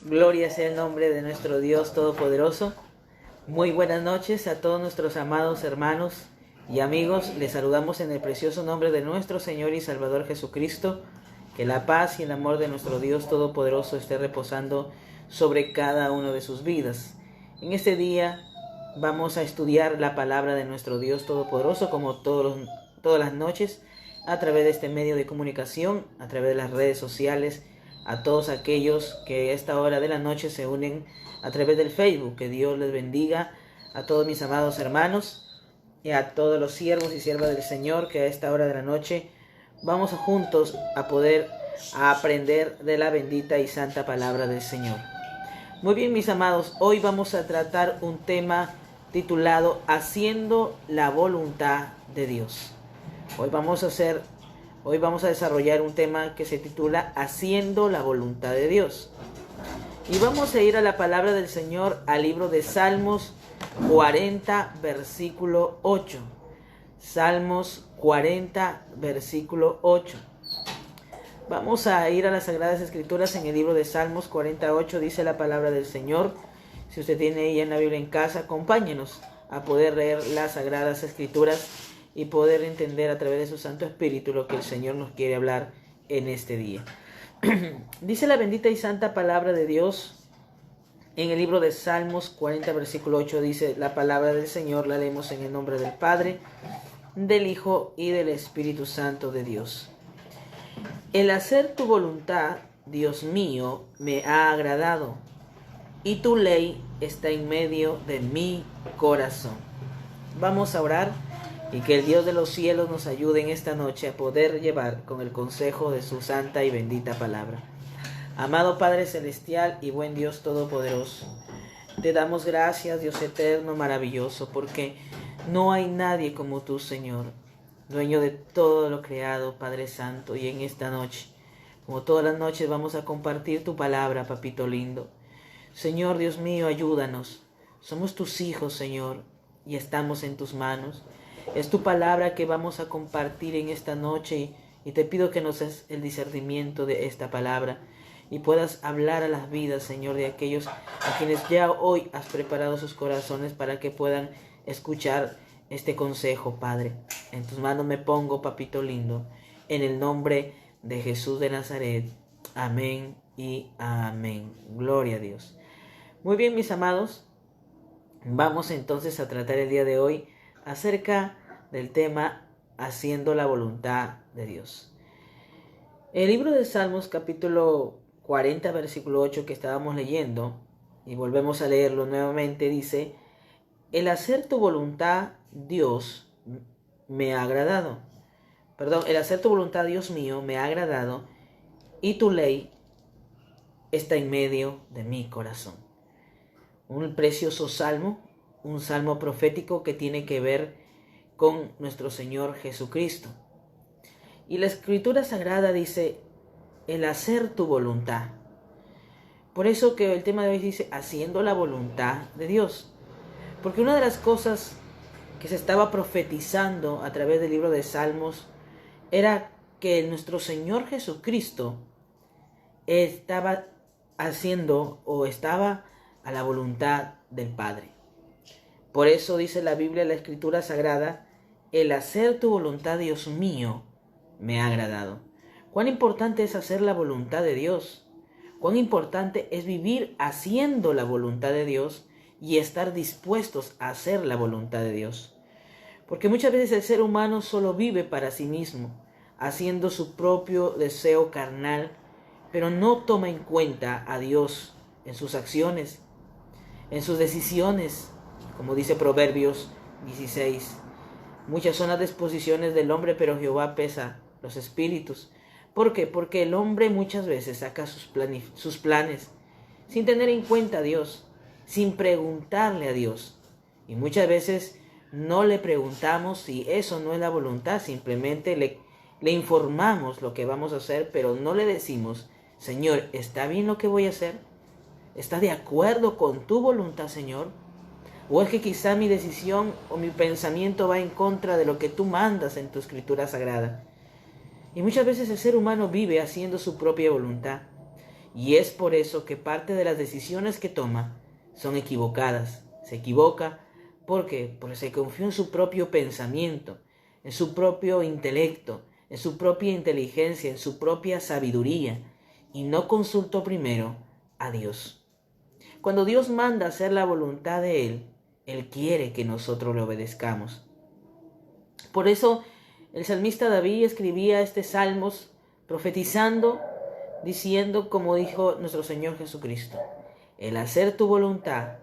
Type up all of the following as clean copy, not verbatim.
Gloria sea el nombre de nuestro Dios Todopoderoso. Muy buenas noches a todos nuestros amados hermanos y amigos. Les saludamos en el precioso nombre de nuestro Señor y Salvador Jesucristo. Que la paz y el amor de nuestro Dios Todopoderoso esté reposando sobre cada uno de sus vidas. En este día vamos a estudiar la palabra de nuestro Dios Todopoderoso como todas las noches a través de este medio de comunicación, a través de las redes sociales, a todos aquellos que a esta hora de la noche se unen a través del Facebook. Que Dios les bendiga a todos mis amados hermanos y a todos los siervos y siervas del Señor, que a esta hora de la noche vamos juntos a poder aprender de la bendita y santa palabra del Señor. Muy bien, mis amados, hoy vamos a tratar un tema titulado Haciendo la voluntad de Dios. Hoy vamos a desarrollar un tema que se titula Haciendo la voluntad de Dios. Y vamos a ir a la palabra del Señor, al libro de Salmos 40, versículo 8. Salmos 40, versículo 8. Vamos a ir a las Sagradas Escrituras en el libro de Salmos 48, dice la palabra del Señor. Si usted tiene ella en la Biblia en casa, acompáñenos a poder leer las Sagradas Escrituras y poder entender a través de su Santo Espíritu lo que el Señor nos quiere hablar en este día. Dice la bendita y santa palabra de Dios en el libro de Salmos 40, versículo 8, dice la palabra del Señor, la leemos en el nombre del Padre, del Hijo y del Espíritu Santo de Dios. El hacer tu voluntad, Dios mío, me ha agradado, y tu ley está en medio de mi corazón. Vamos a orar y que el Dios de los cielos nos ayude en esta noche a poder llevar con el consejo de su santa y bendita palabra. Amado Padre Celestial y buen Dios Todopoderoso, te damos gracias, Dios eterno, maravilloso, porque no hay nadie como tú, Señor, dueño de todo lo creado, Padre Santo. Y en esta noche, como todas las noches, vamos a compartir tu palabra, papito lindo. Señor Dios mío, ayúdanos. Somos tus hijos, Señor, y estamos en tus manos. Es tu palabra que vamos a compartir en esta noche y te pido que nos des el discernimiento de esta palabra y puedas hablar a las vidas, Señor, de aquellos a quienes ya hoy has preparado sus corazones para que puedan escuchar este consejo, Padre. En tus manos me pongo, papito lindo, en el nombre de Jesús de Nazaret. Amén y amén. Gloria a Dios. Muy bien, mis amados, vamos entonces a tratar el día de hoy acerca del tema Haciendo la voluntad de Dios. El libro de Salmos capítulo 40 versículo 8 que estábamos leyendo, y volvemos a leerlo nuevamente, dice: el hacer tu voluntad, Dios, me ha agradado. El hacer tu voluntad, Dios mío, me ha agradado, y tu ley está en medio de mi corazón. Un precioso salmo, un salmo profético que tiene que ver con nuestro Señor Jesucristo. Y la Escritura Sagrada dice, el hacer tu voluntad. Por eso que el tema de hoy dice, haciendo la voluntad de Dios. Porque una de las cosas que se estaba profetizando a través del libro de Salmos era que nuestro Señor Jesucristo estaba haciendo o estaba a la voluntad del Padre. Por eso dice la Biblia, la Escritura Sagrada, el hacer tu voluntad, Dios mío, me ha agradado. Cuán importante es hacer la voluntad de Dios. Cuán importante es vivir haciendo la voluntad de Dios y estar dispuestos a hacer la voluntad de Dios. Porque muchas veces el ser humano solo vive para sí mismo, haciendo su propio deseo carnal, pero no toma en cuenta a Dios en sus acciones, en sus decisiones. Como dice Proverbios 16, muchas son las disposiciones del hombre, pero Jehová pesa los espíritus. ¿Por qué? Porque el hombre muchas veces saca sus planes sin tener en cuenta a Dios, sin preguntarle a Dios. Y muchas veces no le preguntamos si eso no es la voluntad, simplemente le informamos lo que vamos a hacer, pero no le decimos, Señor, ¿está bien lo que voy a hacer? ¿Está de acuerdo con tu voluntad, Señor? ¿O es que quizá mi decisión o mi pensamiento va en contra de lo que tú mandas en tu Escritura Sagrada? Y muchas veces el ser humano vive haciendo su propia voluntad. Y es por eso que parte de las decisiones que toma son equivocadas. Se equivoca porque se confió en su propio pensamiento, en su propio intelecto, en su propia inteligencia, en su propia sabiduría, y no consultó primero a Dios. Cuando Dios manda hacer la voluntad de Él quiere que nosotros le obedezcamos. Por eso el salmista David escribía este salmos profetizando, diciendo como dijo nuestro Señor Jesucristo: el hacer tu voluntad,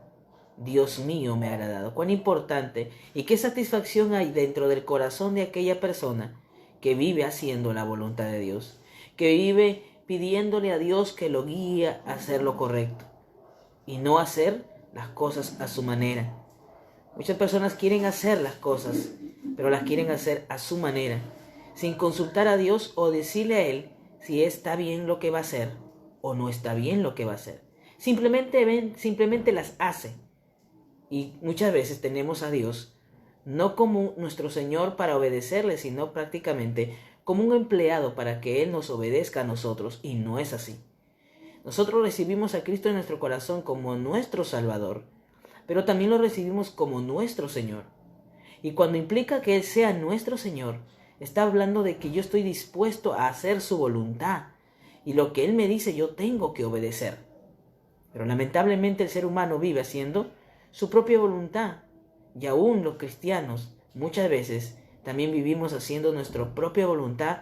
Dios mío, me ha agradado. Cuán importante y qué satisfacción hay dentro del corazón de aquella persona que vive haciendo la voluntad de Dios, que vive pidiéndole a Dios que lo guíe a hacer lo correcto y no hacer las cosas a su manera. Muchas personas quieren hacer las cosas, pero las quieren hacer a su manera, sin consultar a Dios o decirle a Él si está bien lo que va a hacer o no está bien lo que va a hacer. Simplemente las hace. Y muchas veces tenemos a Dios no como nuestro Señor para obedecerle, sino prácticamente como un empleado para que Él nos obedezca a nosotros, y no es así. Nosotros recibimos a Cristo en nuestro corazón como nuestro Salvador, pero también lo recibimos como nuestro Señor. Y cuando implica que Él sea nuestro Señor, está hablando de que yo estoy dispuesto a hacer su voluntad, y lo que Él me dice yo tengo que obedecer. Pero lamentablemente el ser humano vive haciendo su propia voluntad, y aún los cristianos muchas veces también vivimos haciendo nuestra propia voluntad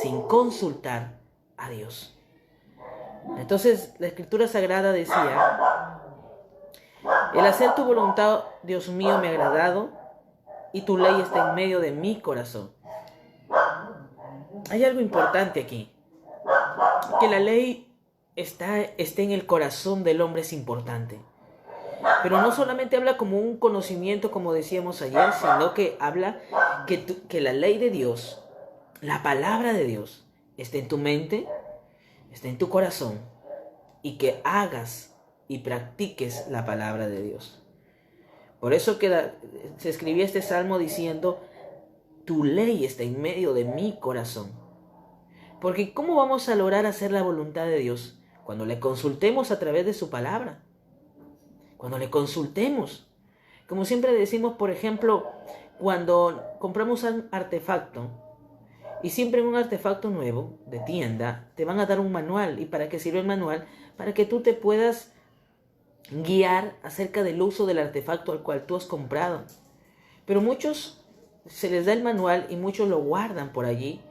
sin consultar a Dios. Entonces la Escritura Sagrada decía: el hacer tu voluntad, Dios mío, me ha agradado, y tu ley está en medio de mi corazón. Hay algo importante aquí, que la ley esté en el corazón del hombre es importante. Pero no solamente habla como un conocimiento, como decíamos ayer, sino que habla que la ley de Dios, la palabra de Dios, esté en tu mente, esté en tu corazón, y que hagas y practiques la palabra de Dios. Por eso se escribía este salmo diciendo: tu ley está en medio de mi corazón. Porque ¿cómo vamos a lograr hacer la voluntad de Dios? Cuando le consultemos a través de su palabra. Cuando le consultemos. Como siempre decimos, por ejemplo, cuando compramos un artefacto, y siempre en un artefacto nuevo de tienda te van a dar un manual. ¿Y para qué sirve el manual? Para que tú te puedas guiar acerca del uso del artefacto al cual tú has comprado. Pero muchos se les da el manual y muchos lo guardan por allí,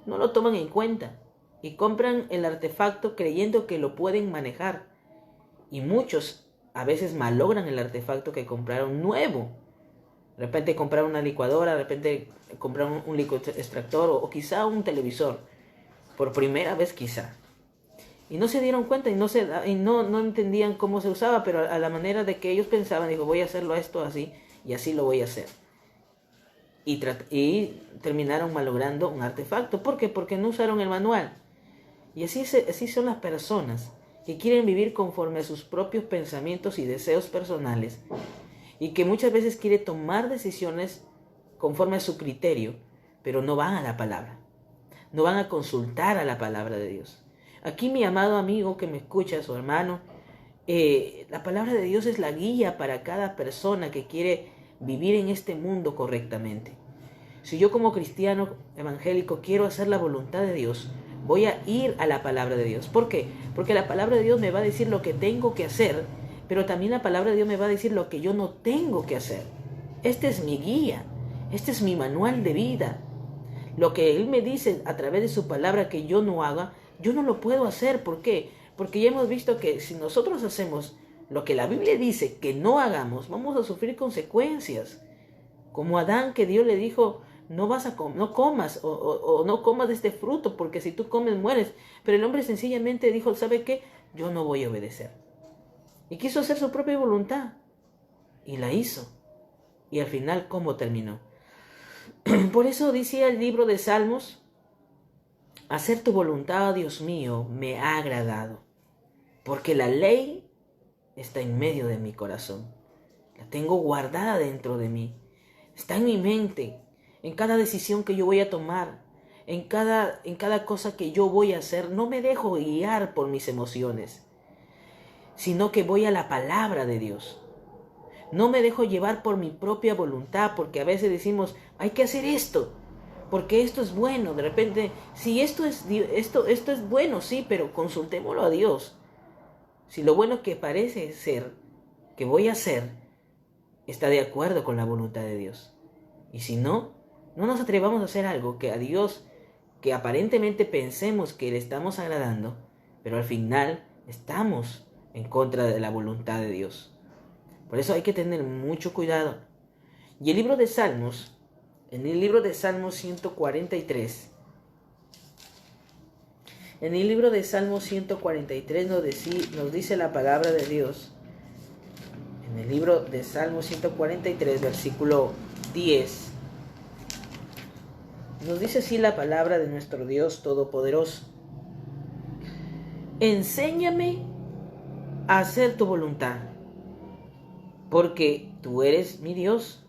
no lo toman en cuenta y compran el artefacto creyendo que lo pueden manejar. Y muchos a veces malogran el artefacto que compraron nuevo. De repente compraron una licuadora, de repente compraron un líquido extractor o quizá un televisor. Por primera vez quizá. Y no se dieron cuenta y no entendían cómo se usaba, pero a la manera de que ellos pensaban, dijo, voy a hacerlo esto así y así lo voy a hacer. Y terminaron malogrando un artefacto. ¿Por qué? Porque no usaron el manual. Y así son las personas que quieren vivir conforme a sus propios pensamientos y deseos personales, y que muchas veces quiere tomar decisiones conforme a su criterio, pero no van a la palabra, no van a consultar a la palabra de Dios. Aquí, mi amado amigo que me escuchas o hermano, la palabra de Dios es la guía para cada persona que quiere vivir en este mundo correctamente. Si yo como cristiano evangélico quiero hacer la voluntad de Dios, voy a ir a la palabra de Dios. ¿Por qué? Porque la palabra de Dios me va a decir lo que tengo que hacer, pero también la palabra de Dios me va a decir lo que yo no tengo que hacer. Este es mi guía, este es mi manual de vida. Lo que Él me dice a través de su palabra que yo no haga, yo no lo puedo hacer. ¿Por qué? Porque ya hemos visto que si nosotros hacemos lo que la Biblia dice que no hagamos, vamos a sufrir consecuencias. Como Adán, que Dios le dijo: no comas o no comas de este fruto, porque si tú comes mueres. Pero el hombre sencillamente dijo: ¿sabe qué? Yo no voy a obedecer. Y quiso hacer su propia voluntad. Y la hizo. Y al final, ¿cómo terminó? Por eso decía el libro de Salmos: hacer tu voluntad, Dios mío, me ha agradado. Porque la ley está en medio de mi corazón. La tengo guardada dentro de mí. Está en mi mente. En cada decisión que yo voy a tomar, en cada cosa que yo voy a hacer, no me dejo guiar por mis emociones, sino que voy a la palabra de Dios. No me dejo llevar por mi propia voluntad, porque a veces decimos, hay que hacer esto, porque esto es bueno. De repente, si esto es bueno, sí, pero consultémoslo a Dios. Si lo bueno que parece ser, que voy a hacer, está de acuerdo con la voluntad de Dios. Y si no, no nos atrevamos a hacer algo que a Dios, que aparentemente pensemos que le estamos agradando, pero al final estamos en contra de la voluntad de Dios. Por eso hay que tener mucho cuidado. Y el libro de Salmos, en el libro de Salmos 143, en el libro de Salmos 143 nos dice la palabra de Dios. En el libro de Salmos 143, versículo 10, nos dice así la palabra de nuestro Dios Todopoderoso. Enséñame a hacer tu voluntad, porque tú eres mi Dios.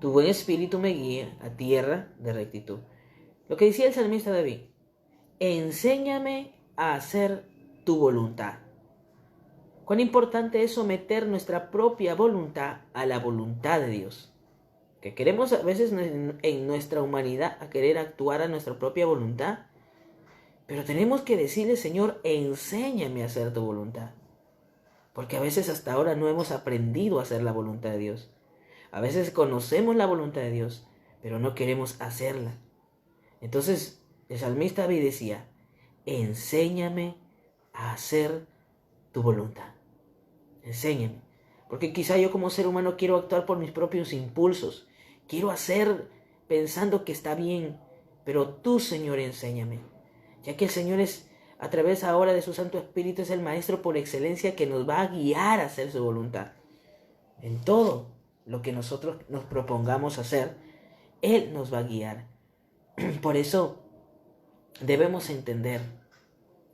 Tu buen espíritu me guía a tierra de rectitud. Lo que decía el salmista David, enséñame a hacer tu voluntad. Cuán importante es someter nuestra propia voluntad a la voluntad de Dios. Que queremos a veces en nuestra humanidad a querer actuar a nuestra propia voluntad, pero tenemos que decirle, Señor, enséñame a hacer tu voluntad. Porque a veces hasta ahora no hemos aprendido a hacer la voluntad de Dios. A veces conocemos la voluntad de Dios, pero no queremos hacerla. Entonces el salmista David decía, enséñame a hacer tu voluntad. Enséñame. Porque quizá yo como ser humano quiero actuar por mis propios impulsos. Quiero hacer pensando que está bien. Pero tú, Señor, enséñame. Ya que el Señor es, a través ahora de su Santo Espíritu, es el Maestro por excelencia que nos va a guiar a hacer su voluntad. En todo lo que nosotros nos propongamos hacer, Él nos va a guiar. Por eso debemos entender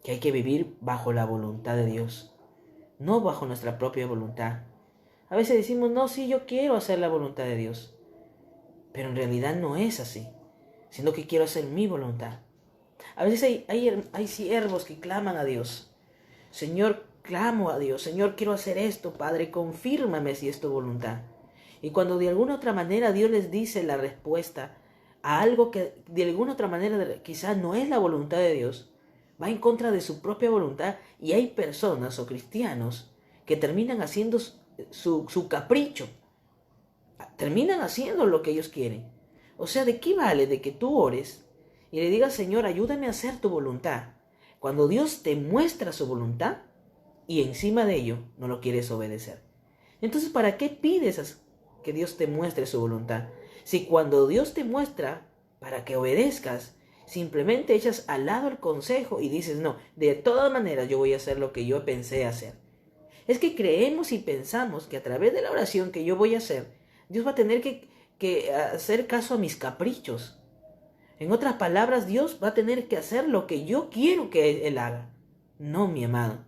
que hay que vivir bajo la voluntad de Dios, no bajo nuestra propia voluntad. A veces decimos, no, sí, yo quiero hacer la voluntad de Dios, pero en realidad no es así, sino que quiero hacer mi voluntad. A veces hay siervos que claman a Dios. Señor, clamo a Dios. Señor, quiero hacer esto, Padre, confírmame si es tu voluntad. Y cuando de alguna otra manera Dios les dice la respuesta a algo que de alguna otra manera quizás no es la voluntad de Dios, va en contra de su propia voluntad, y hay personas o cristianos que terminan haciendo su capricho, terminan haciendo lo que ellos quieren. O sea, ¿de qué vale de que tú ores y le digas, Señor, ayúdame a hacer tu voluntad, cuando Dios te muestra su voluntad y encima de ello no lo quieres obedecer? Entonces, ¿para qué pides que Dios te muestre su voluntad? Si cuando Dios te muestra para que obedezcas, simplemente echas al lado el consejo y dices, no, de todas maneras yo voy a hacer lo que yo pensé hacer. Es que creemos y pensamos que a través de la oración que yo voy a hacer, Dios va a tener que hacer caso a mis caprichos. En otras palabras, Dios va a tener que hacer lo que yo quiero que Él haga. No, mi amado.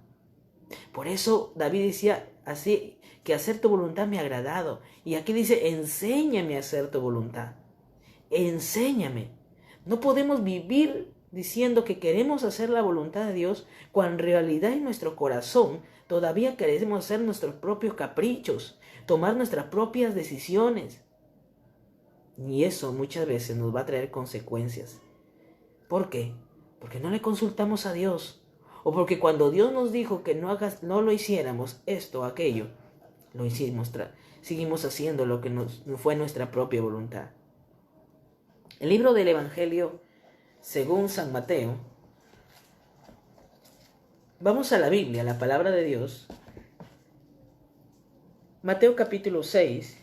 Por eso David decía así, que hacer tu voluntad me ha agradado. Y aquí dice, enséñame a hacer tu voluntad. Enséñame. No podemos vivir diciendo que queremos hacer la voluntad de Dios, cuando en realidad en nuestro corazón todavía queremos hacer nuestros propios caprichos, tomar nuestras propias decisiones. Y eso muchas veces nos va a traer consecuencias. ¿Por qué? Porque no le consultamos a Dios. O porque cuando Dios nos dijo que no lo hiciéramos esto o aquello, lo hicimos, seguimos haciendo lo que fue nuestra propia voluntad. El libro del Evangelio según San Mateo. Vamos a la Biblia, a la palabra de Dios. Mateo capítulo 6.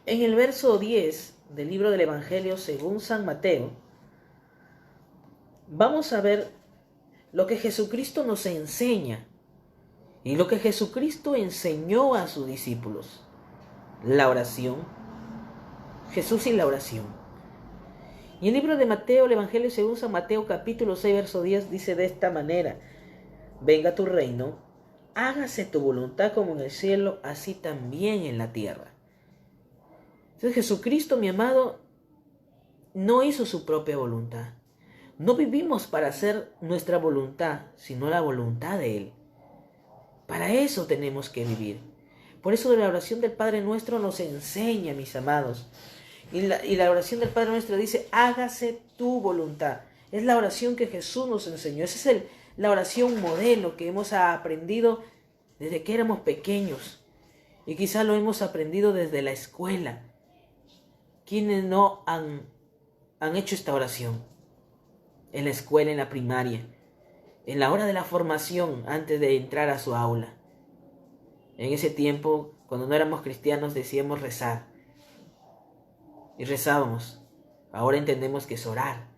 En el verso 10 del libro del Evangelio según San Mateo, vamos a ver lo que Jesucristo nos enseña y lo que Jesucristo enseñó a sus discípulos. La oración. Jesús y la oración. Y el libro de Mateo, el Evangelio según San Mateo capítulo 6, verso 10 dice de esta manera: venga tu reino, hágase tu voluntad como en el cielo, así también en la tierra. Entonces Jesucristo, mi amado, no hizo su propia voluntad. No vivimos para hacer nuestra voluntad, sino la voluntad de Él. Para eso tenemos que vivir. Por eso la oración del Padre Nuestro nos enseña, mis amados. Y la oración del Padre Nuestro dice, hágase tu voluntad. Es la oración que Jesús nos enseñó. Esa es la oración modelo que hemos aprendido desde que éramos pequeños. Y quizás lo hemos aprendido desde la escuela. ¿Quiénes no han hecho esta oración? En la escuela, en la primaria, en la hora de la formación, antes de entrar a su aula. En ese tiempo, cuando no éramos cristianos, decíamos rezar. Y rezábamos. Ahora entendemos que es orar,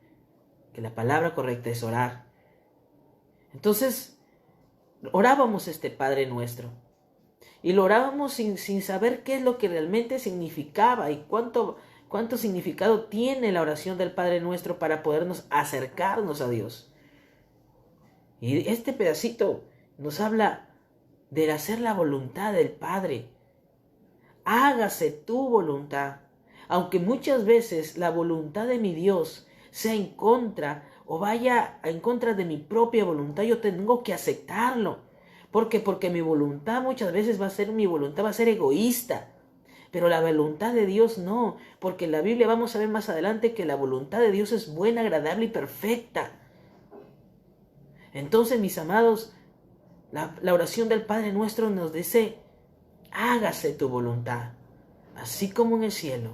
que la palabra correcta es orar. Entonces, orábamos este Padre Nuestro. Y lo orábamos sin saber qué es lo que realmente significaba y cuánto significado tiene la oración del Padre Nuestro para podernos acercarnos a Dios. Y este pedacito nos habla de hacer la voluntad del Padre. Hágase tu voluntad. Aunque muchas veces la voluntad de mi Dios sea en contra o vaya en contra de mi propia voluntad, yo tengo que aceptarlo. ¿Por qué? Porque mi voluntad muchas veces va a ser egoísta. Pero la voluntad de Dios no, porque en la Biblia vamos a ver más adelante que la voluntad de Dios es buena, agradable y perfecta. Entonces, mis amados, la oración del Padre Nuestro nos dice, hágase tu voluntad, así como en el cielo,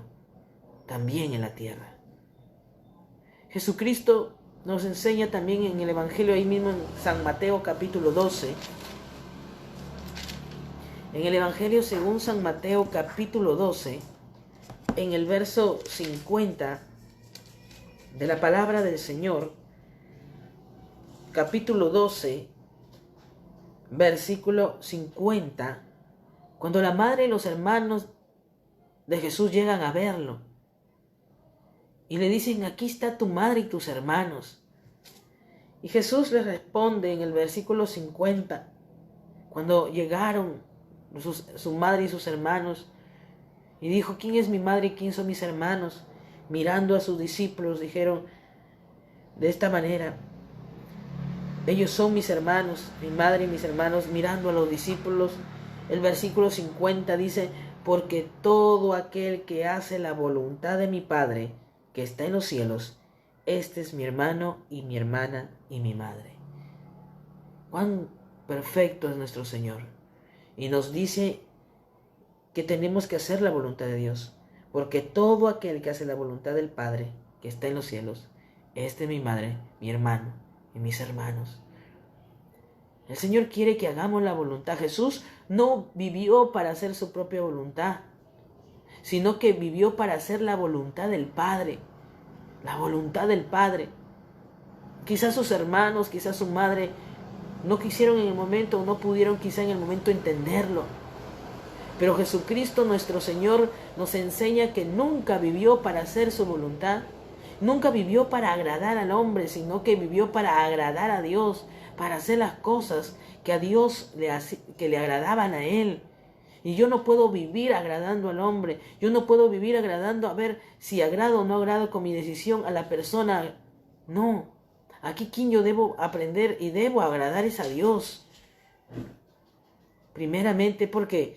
también en la tierra. Jesucristo nos enseña también en el Evangelio, ahí mismo en San Mateo capítulo 12, en el Evangelio según San Mateo capítulo 12, en el verso 50 de la palabra del Señor, capítulo 12, versículo 50, cuando la madre y los hermanos de Jesús llegan a verlo y le dicen, aquí está tu madre y tus hermanos. Y Jesús les responde en el versículo 50, cuando llegaron su madre y sus hermanos, y dijo, ¿quién es mi madre y quién son mis hermanos? Mirando a sus discípulos, dijeron de esta manera, ellos son mis hermanos, mi madre y mis hermanos. Mirando a los discípulos, el versículo 50 dice, porque todo aquel que hace la voluntad de mi Padre, que está en los cielos, este es mi hermano y mi hermana y mi madre. Cuán perfecto es nuestro Señor. Y nos dice que tenemos que hacer la voluntad de Dios, porque todo aquel que hace la voluntad del Padre, que está en los cielos, este es mi madre, mi hermano y mis hermanos. El Señor quiere que hagamos la voluntad. Jesús no vivió para hacer su propia voluntad, sino que vivió para hacer la voluntad del Padre. La voluntad del Padre. Quizás sus hermanos, quizás su madre no quisieron en el momento, o no pudieron quizá en el momento entenderlo. Pero Jesucristo nuestro Señor nos enseña que nunca vivió para hacer su voluntad. Nunca vivió para agradar al hombre, sino que vivió para agradar a Dios, para hacer las cosas que a Dios que le agradaban a Él. Y yo no puedo vivir agradando al hombre. Yo no puedo vivir agradando a ver si agrado o no agrado con mi decisión a la persona. No. Aquí quien yo debo aprender y debo agradar es a Dios. Primeramente porque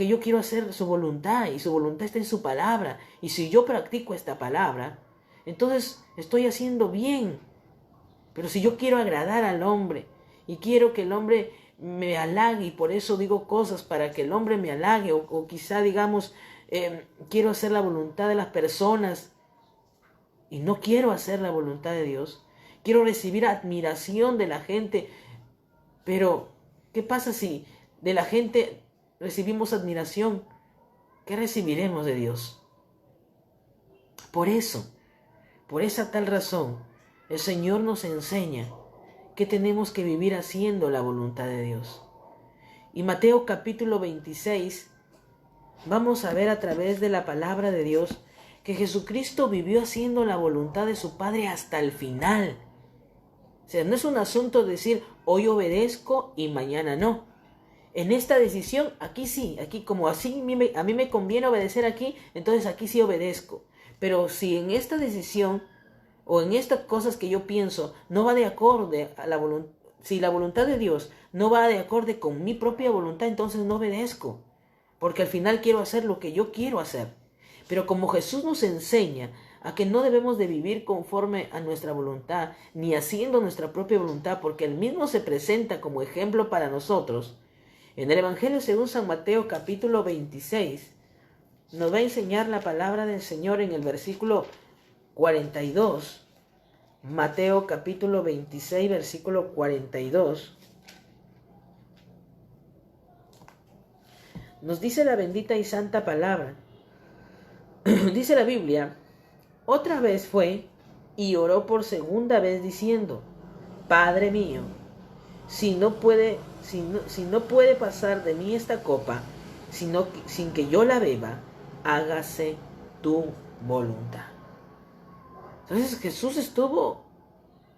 yo quiero hacer su voluntad y su voluntad está en su palabra. Y si yo practico esta palabra, entonces estoy haciendo bien. Pero si yo quiero agradar al hombre y quiero que el hombre me halague y por eso digo cosas para que el hombre me halague o quizá digamos quiero hacer la voluntad de las personas y no quiero hacer la voluntad de Dios, quiero recibir admiración de la gente, pero ¿qué pasa si de la gente recibimos admiración? ¿Qué recibiremos de Dios? Por esa tal razón, el Señor nos enseña que tenemos que vivir haciendo la voluntad de Dios. Y Mateo capítulo 26, vamos a ver a través de la palabra de Dios que Jesucristo vivió haciendo la voluntad de su Padre hasta el final. O sea, no es un asunto de decir hoy obedezco y mañana no. en esta decisión, aquí sí, aquí como así a mí me conviene obedecer aquí, entonces aquí sí obedezco. Pero si en esta decisión o en estas cosas que yo pienso no va de acorde a la voluntad, si la voluntad de Dios no va de acorde con mi propia voluntad, entonces no obedezco. Porque al final quiero hacer lo que yo quiero hacer. Pero como Jesús nos enseña a que no debemos de vivir conforme a nuestra voluntad, ni haciendo nuestra propia voluntad, porque Él mismo se presenta como ejemplo para nosotros, en el Evangelio según San Mateo capítulo 26, nos va a enseñar la palabra del Señor en el versículo 42. Mateo capítulo 26, versículo 42. Nos dice la bendita y santa palabra. Dice la Biblia, otra vez fue y oró por segunda vez diciendo, Padre mío, si no puede pasar de mí esta copa, sin que yo la beba, hágase tu voluntad. Entonces Jesús estuvo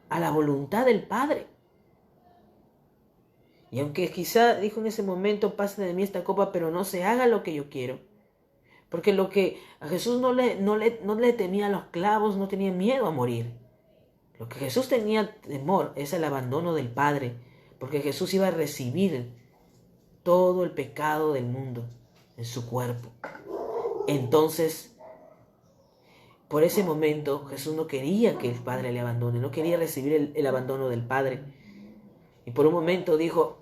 a la voluntad del Padre. Y aunque quizá dijo en ese momento, pase de mí esta copa, pero no se haga lo que yo quiero. Porque lo que a Jesús no le temía a los clavos, no tenía miedo a morir. Lo que Jesús tenía temor es el abandono del Padre, porque Jesús iba a recibir todo el pecado del mundo en su cuerpo. Entonces, por ese momento, Jesús no quería que el Padre le abandone, no quería recibir el abandono del Padre. Y por un momento dijo,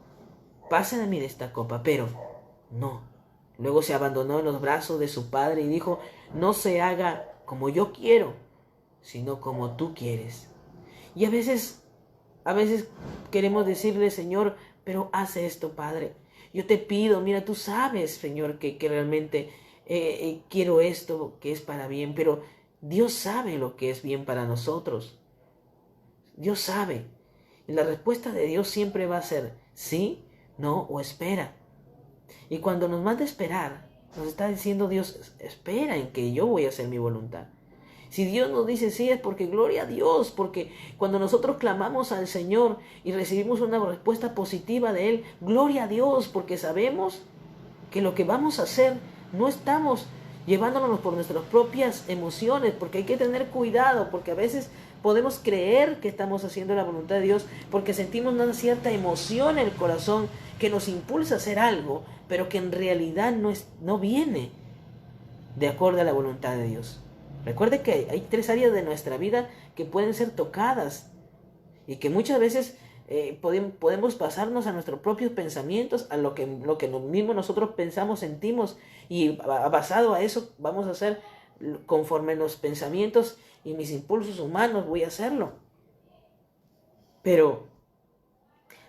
pase de mí de esta copa, pero no. Luego se abandonó en los brazos de su Padre y dijo, no se haga como yo quiero, sino como tú quieres. Y a veces queremos decirle, Señor, pero haz esto, Padre. Yo te pido, mira, tú sabes, Señor, que realmente quiero esto, que es para bien, pero Dios sabe lo que es bien para nosotros. Dios sabe. Y la respuesta de Dios siempre va a ser sí, no o espera. Y cuando nos manda esperar, nos está diciendo Dios, espera en que yo voy a hacer mi voluntad. Si Dios nos dice sí, es porque gloria a Dios, porque cuando nosotros clamamos al Señor y recibimos una respuesta positiva de Él, gloria a Dios, porque sabemos que lo que vamos a hacer no estamos llevándonos por nuestras propias emociones, porque hay que tener cuidado, porque a veces podemos creer que estamos haciendo la voluntad de Dios porque sentimos una cierta emoción en el corazón que nos impulsa a hacer algo, pero que en realidad no viene de acuerdo a la voluntad de Dios. Recuerde que hay 3 áreas de nuestra vida que pueden ser tocadas y que muchas veces podemos pasarnos a nuestros propios pensamientos, a lo que mismo nosotros pensamos, sentimos, y basado a eso vamos a hacer conforme los pensamientos y mis impulsos humanos voy a hacerlo. Pero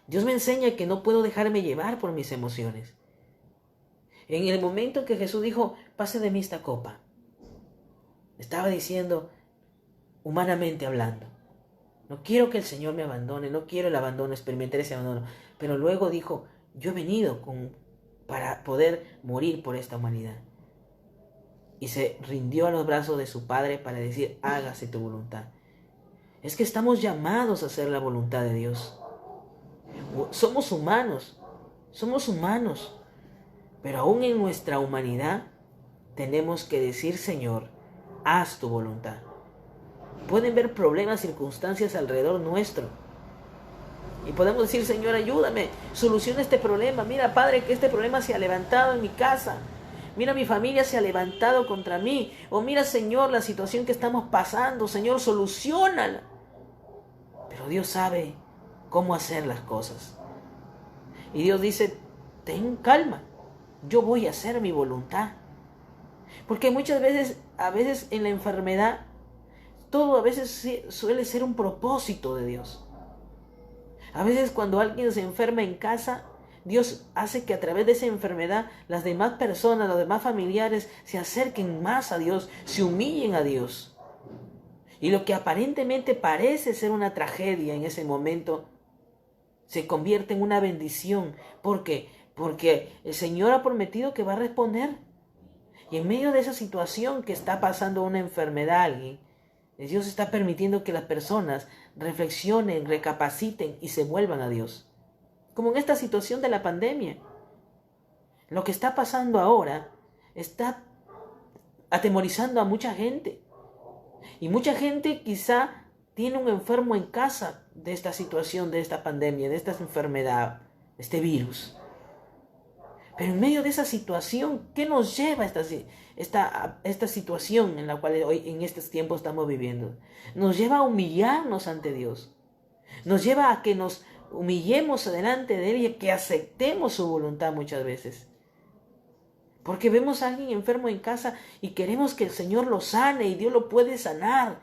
Dios me enseña que no puedo dejarme llevar por mis emociones. En el momento en que Jesús dijo, pase de mí esta copa, estaba diciendo, humanamente hablando, no quiero que el Señor me abandone, no quiero el abandono, experimentar ese abandono. Pero luego dijo, yo he venido para poder morir por esta humanidad. Y se rindió a los brazos de su Padre para decir, hágase tu voluntad. Es que estamos llamados a hacer la voluntad de Dios. Somos humanos, pero aún en nuestra humanidad tenemos que decir, Señor, haz tu voluntad. Pueden ver problemas, circunstancias alrededor nuestro. Y podemos decir, Señor, ayúdame, soluciona este problema. Mira, Padre, que este problema se ha levantado en mi casa. Mira, mi familia se ha levantado contra mí. O mira, Señor, la situación que estamos pasando. Señor, soluciónala. Pero Dios sabe cómo hacer las cosas. Y Dios dice, ten calma. Yo voy a hacer mi voluntad. Porque muchas veces, en la enfermedad, todo a veces suele ser un propósito de Dios. A veces cuando alguien se enferma en casa, Dios hace que a través de esa enfermedad las demás personas, los demás familiares se acerquen más a Dios, se humillen a Dios. Y lo que aparentemente parece ser una tragedia en ese momento, se convierte en una bendición. ¿Por qué? Porque el Señor ha prometido que va a responder. Y en medio de esa situación que está pasando una enfermedad a alguien, Dios está permitiendo que las personas reflexionen, recapaciten y se vuelvan a Dios. Como en esta situación de la pandemia. Lo que está pasando ahora está atemorizando a mucha gente. Y mucha gente quizá tiene un enfermo en casa de esta situación, de esta pandemia, de esta enfermedad, de este virus. Pero en medio de esa situación, ¿qué nos lleva a esta situación en la cual hoy en estos tiempos estamos viviendo? Nos lleva a humillarnos ante Dios. Nos lleva a que nos humillemos delante de Él y a que aceptemos su voluntad muchas veces. Porque vemos a alguien enfermo en casa y queremos que el Señor lo sane y Dios lo puede sanar.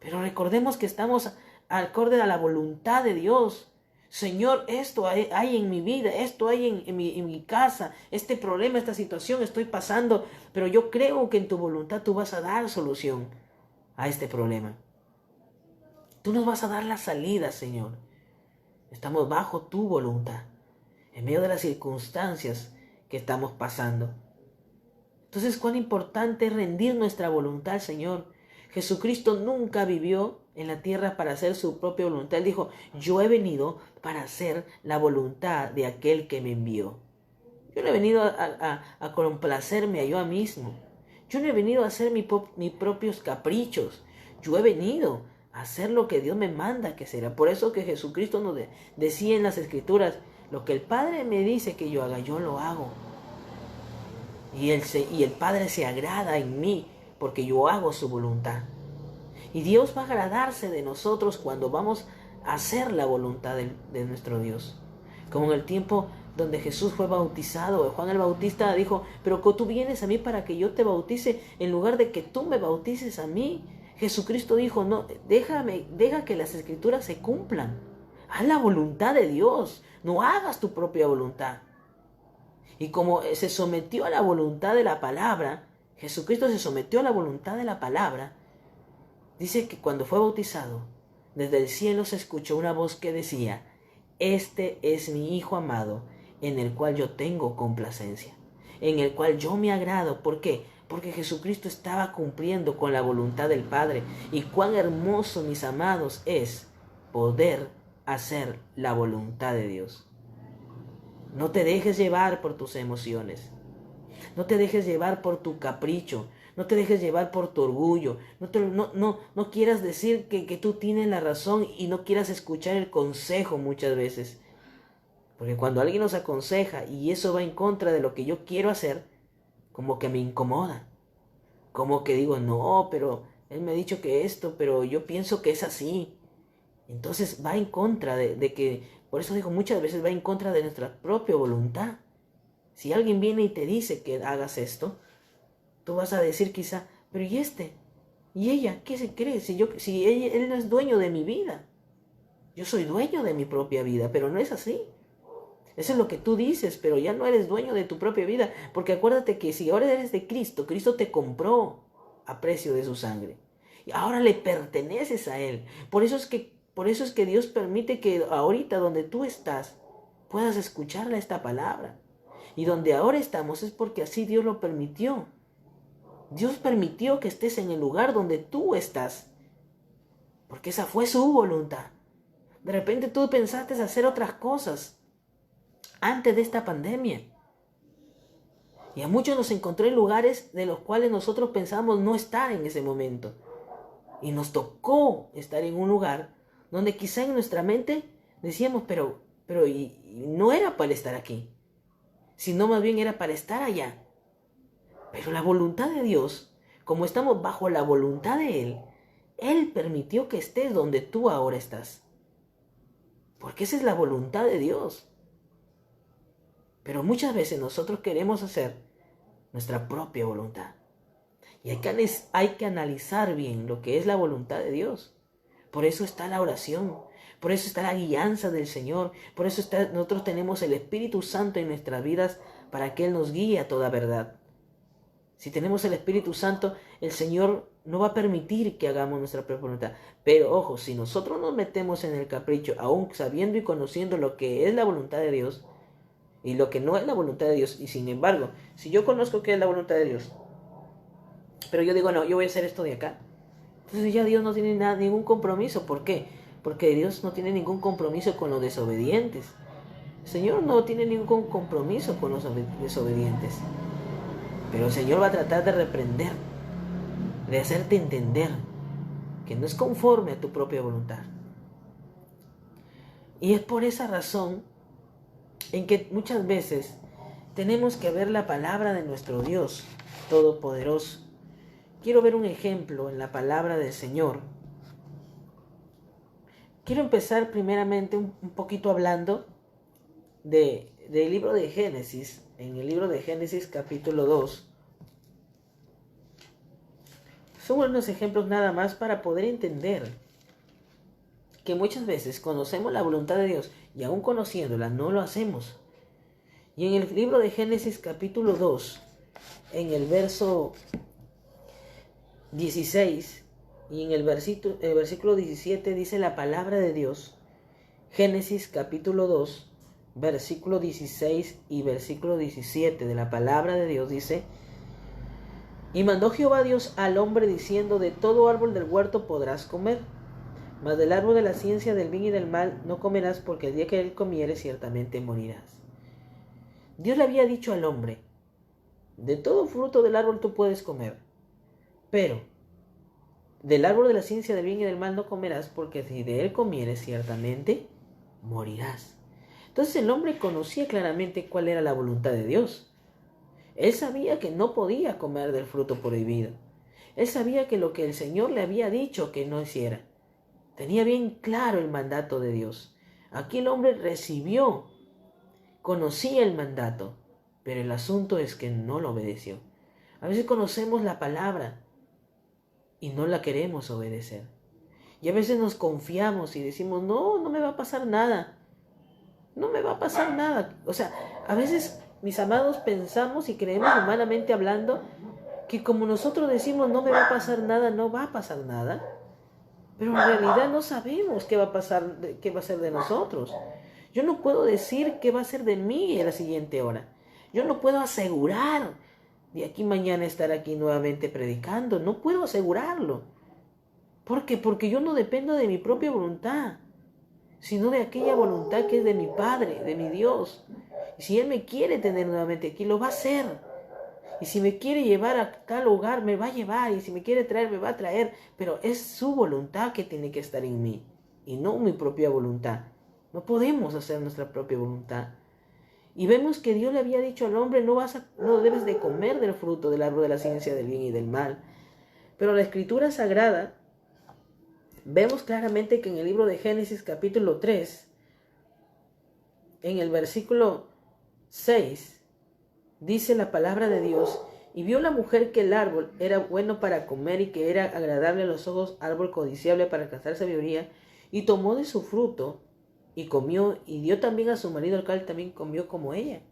Pero recordemos que estamos acorde a la voluntad de Dios. Señor, esto hay en mi vida, esto hay en mi casa, este problema, esta situación estoy pasando, pero yo creo que en tu voluntad tú vas a dar solución a este problema. Tú nos vas a dar la salida, Señor. Estamos bajo tu voluntad, en medio de las circunstancias que estamos pasando. Entonces, cuán importante es rendir nuestra voluntad al Señor. Jesucristo nunca vivió en la tierra para hacer su propia voluntad. Él dijo, yo he venido para hacer la voluntad de aquel que me envió. Yo no he venido a complacerme a yo mismo. Yo no he venido a hacer mis propios caprichos. Yo he venido a hacer lo que Dios me manda que será. Por eso que Jesucristo nos decía en las Escrituras, lo que el Padre me dice que yo haga, yo lo hago. Y el Padre se agrada en mí porque yo hago su voluntad. Y Dios va a agradarse de nosotros cuando vamos a hacer la voluntad de nuestro Dios. Como en el tiempo donde Jesús fue bautizado, Juan el Bautista dijo, pero tú vienes a mí para que yo te bautice en lugar de que tú me bautices a mí. Jesucristo dijo, no, deja que las Escrituras se cumplan. Haz la voluntad de Dios, no hagas tu propia voluntad. Y como se sometió a la voluntad de la palabra, Jesucristo se sometió a la voluntad de la palabra, dice que cuando fue bautizado, desde el cielo se escuchó una voz que decía, este es mi Hijo amado, en el cual yo tengo complacencia, en el cual yo me agrado. ¿Por qué? Porque Jesucristo estaba cumpliendo con la voluntad del Padre. Y cuán hermoso, mis amados, es poder hacer la voluntad de Dios. No te dejes llevar por tus emociones. No te dejes llevar por tu capricho. No te dejes llevar por tu orgullo. No quieras decir que tú tienes la razón y no quieras escuchar el consejo muchas veces. Porque cuando alguien nos aconseja y eso va en contra de lo que yo quiero hacer, como que me incomoda. Como que digo, no, pero él me ha dicho que esto, pero yo pienso que es así. Entonces va en contra de que, por eso digo, muchas veces va en contra de nuestra propia voluntad. Si alguien viene y te dice que hagas esto, tú vas a decir quizá, pero ¿y este? ¿Y ella? ¿Qué se cree? Él no es dueño de mi vida. Yo soy dueño de mi propia vida, pero no es así. Eso es lo que tú dices, pero ya no eres dueño de tu propia vida. Porque acuérdate que si ahora eres de Cristo, Cristo te compró a precio de su sangre. Y ahora le perteneces a Él. Por eso es que Dios permite que ahorita donde tú estás, puedas escucharle esta palabra. Y donde ahora estamos es porque así Dios lo permitió. Dios permitió que estés en el lugar donde tú estás. Porque esa fue su voluntad. De repente tú pensaste hacer otras cosas antes de esta pandemia. Y a muchos nos encontró en lugares de los cuales nosotros pensamos no estar en ese momento. Y nos tocó estar en un lugar donde quizá en nuestra mente decíamos, pero y no era para estar aquí, sino más bien era para estar allá. Pero la voluntad de Dios, como estamos bajo la voluntad de Él, Él permitió que estés donde tú ahora estás. Porque esa es la voluntad de Dios. Pero muchas veces nosotros queremos hacer nuestra propia voluntad. Y hay que analizar bien lo que es la voluntad de Dios. Por eso está la oración. Por eso está la guianza del Señor. Por eso nosotros tenemos el Espíritu Santo en nuestras vidas para que Él nos guíe a toda verdad. Si tenemos el Espíritu Santo, el Señor no va a permitir que hagamos nuestra propia voluntad. Pero ojo, si nosotros nos metemos en el capricho, aún sabiendo y conociendo lo que es la voluntad de Dios, y lo que no es la voluntad de Dios, y sin embargo, si yo conozco qué es la voluntad de Dios, pero yo digo, no, yo voy a hacer esto de acá, entonces ya Dios no tiene ningún compromiso. ¿Por qué? Porque Dios no tiene ningún compromiso con los desobedientes. El Señor no tiene ningún compromiso con los desobedientes. Pero el Señor va a tratar de reprender, de hacerte entender que no es conforme a tu propia voluntad. Y es por esa razón en que muchas veces tenemos que ver la palabra de nuestro Dios Todopoderoso. Quiero ver un ejemplo en la palabra del Señor. Quiero empezar primeramente un poquito hablando del libro de Génesis. En el libro de Génesis capítulo 2. Son unos ejemplos nada más para poder entender que muchas veces conocemos la voluntad de Dios y aún conociéndola no lo hacemos. Y en el libro de Génesis capítulo 2, en el verso 16 y en el versículo 17 dice la palabra de Dios. Génesis capítulo 2, versículo 16 y versículo 17 de la palabra de Dios dice: Y mandó Jehová Dios al hombre diciendo: De todo árbol del huerto podrás comer, mas del árbol de la ciencia del bien y del mal no comerás, porque el día que él comieres ciertamente morirás. Dios le había dicho al hombre: de todo fruto del árbol tú puedes comer, pero del árbol de la ciencia del bien y del mal no comerás, porque si de él comieres ciertamente morirás. Entonces el hombre conocía claramente cuál era la voluntad de Dios. Él sabía que no podía comer del fruto prohibido. Él sabía que lo que el Señor le había dicho que no hiciera. Tenía bien claro el mandato de Dios. Aquí el hombre recibió, conocía el mandato, pero el asunto es que no lo obedeció. A veces conocemos la palabra y no la queremos obedecer. Y a veces nos confiamos y decimos: no me va a pasar nada. No me va a pasar nada. O sea, a veces, mis amados, pensamos y creemos humanamente hablando que como nosotros decimos no me va a pasar nada, no va a pasar nada. Pero en realidad no sabemos qué va a pasar, qué va a ser de nosotros. Yo no puedo decir qué va a ser de mí en la siguiente hora. Yo no puedo asegurar de aquí mañana estar aquí nuevamente predicando. No puedo asegurarlo. ¿Por qué? Porque yo no dependo de mi propia voluntad, sino de aquella voluntad que es de mi Padre, de mi Dios. Y si Él me quiere tener nuevamente aquí, lo va a hacer. Y si me quiere llevar a tal lugar, me va a llevar. Y si me quiere traer, me va a traer. Pero es su voluntad que tiene que estar en mí, y no mi propia voluntad. No podemos hacer nuestra propia voluntad. Y vemos que Dios le había dicho al hombre: no debes de comer del fruto del árbol de la ciencia del bien y del mal. Pero la Escritura Sagrada, vemos claramente que en el libro de Génesis capítulo 3, en el versículo 6, dice la palabra de Dios: Y vio la mujer que el árbol era bueno para comer y que era agradable a los ojos, árbol codiciable para alcanzar sabiduría, y tomó de su fruto y comió, y dio también a su marido, el cual también comió como ella.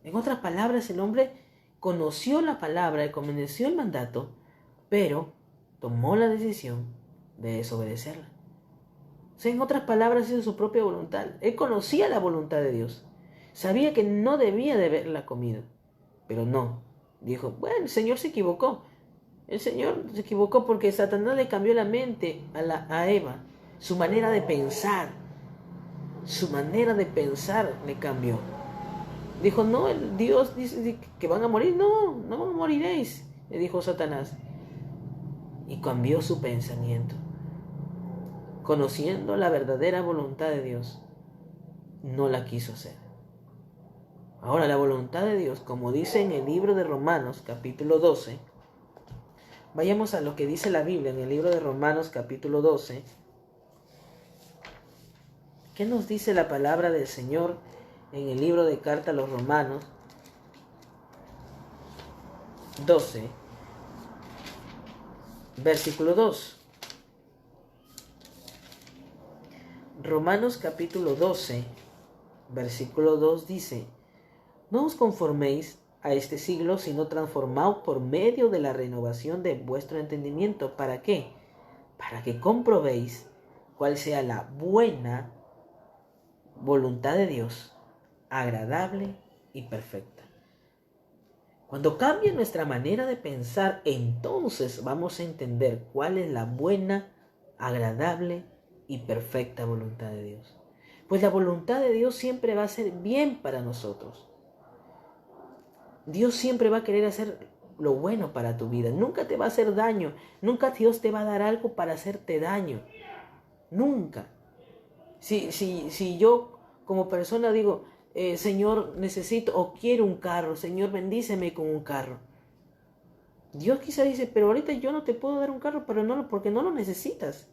En otras palabras, el hombre conoció la palabra y conoció el mandato, pero tomó la decisión de desobedecerla. O sea, en otras palabras, hizo su propia voluntad. Él conocía la voluntad de Dios. Sabía que no debía de haberla comido, pero no. Dijo: bueno, el Señor se equivocó. El Señor se equivocó porque Satanás le cambió la mente a Eva. Su manera de pensar. Su manera de pensar le cambió. Dijo: no, el Dios dice que van a morir. No moriréis, le dijo Satanás. Y cambió su pensamiento. Conociendo la verdadera voluntad de Dios, no la quiso hacer. Ahora, la voluntad de Dios, como dice en el libro de Romanos capítulo 12, vayamos a lo que dice la Biblia en el libro de Romanos capítulo 12. ¿Qué nos dice la palabra del Señor en el libro de carta a los Romanos 12, versículo 2? Romanos capítulo 12, versículo 2 dice: No os conforméis a este siglo, sino transformaos por medio de la renovación de vuestro entendimiento. ¿Para qué? Para que comprobéis cuál sea la buena voluntad de Dios, agradable y perfecta. Cuando cambie nuestra manera de pensar, entonces vamos a entender cuál es la buena, agradable y perfecta voluntad de Dios. Pues la voluntad de Dios siempre va a ser bien para nosotros. Dios siempre va a querer hacer lo bueno para tu vida. Nunca te va a hacer daño. Nunca Dios te va a dar algo para hacerte daño. Nunca. Si yo como persona digo, Señor, necesito o quiero un carro, Señor, bendíceme con un carro. Dios quizá dice, pero ahorita yo no te puedo dar un carro, pero porque no lo necesitas.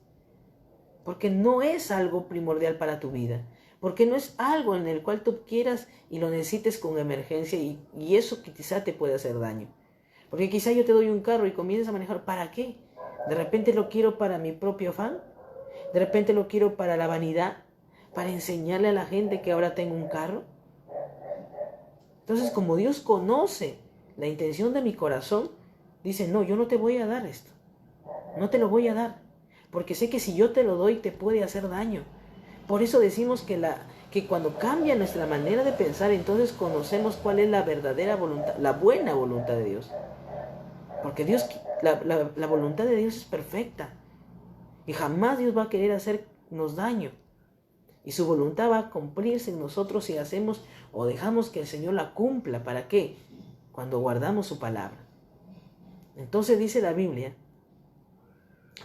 Porque no es algo primordial para tu vida. Porque no es algo en el cual tú quieras y lo necesites con emergencia y eso que quizá te puede hacer daño. Porque quizá yo te doy un carro y comienzas a manejar, ¿para qué? De repente lo quiero para mi propio afán. De repente lo quiero para la vanidad, para enseñarle a la gente que ahora tengo un carro. Entonces, como Dios conoce la intención de mi corazón, dice, no, yo no te voy a dar esto. No te lo voy a dar. Porque sé que si yo te lo doy, te puede hacer daño. Por eso decimos que cuando cambia nuestra manera de pensar, entonces conocemos cuál es la verdadera voluntad, la buena voluntad de Dios. Porque la voluntad de Dios es perfecta. Y jamás Dios va a querer hacernos daño. Y su voluntad va a cumplirse en nosotros si hacemos o dejamos que el Señor la cumpla. ¿Para qué? Cuando guardamos su palabra. Entonces dice la Biblia,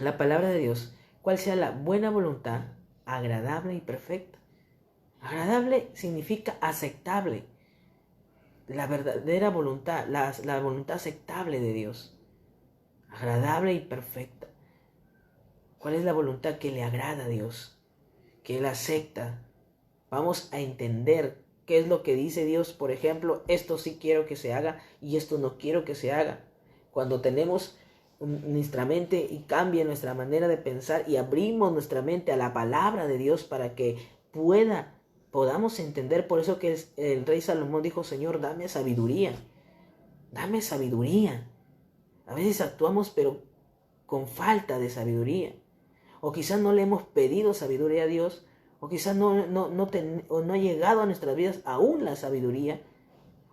la palabra de Dios, cuál sea la buena voluntad, agradable y perfecta. Agradable significa aceptable. La verdadera voluntad, la voluntad aceptable de Dios. Agradable y perfecta. ¿Cuál es la voluntad que le agrada a Dios? Que Él acepta. Vamos a entender qué es lo que dice Dios. Por ejemplo, esto sí quiero que se haga y esto no quiero que se haga. Cuando tenemos nuestra mente y cambia nuestra manera de pensar y abrimos nuestra mente a la palabra de Dios para que podamos entender. Por eso que el rey Salomón dijo, Señor, dame sabiduría. Dame sabiduría. A veces actuamos pero con falta de sabiduría. O quizás no le hemos pedido sabiduría a Dios, o quizás no ha llegado a nuestras vidas aún la sabiduría,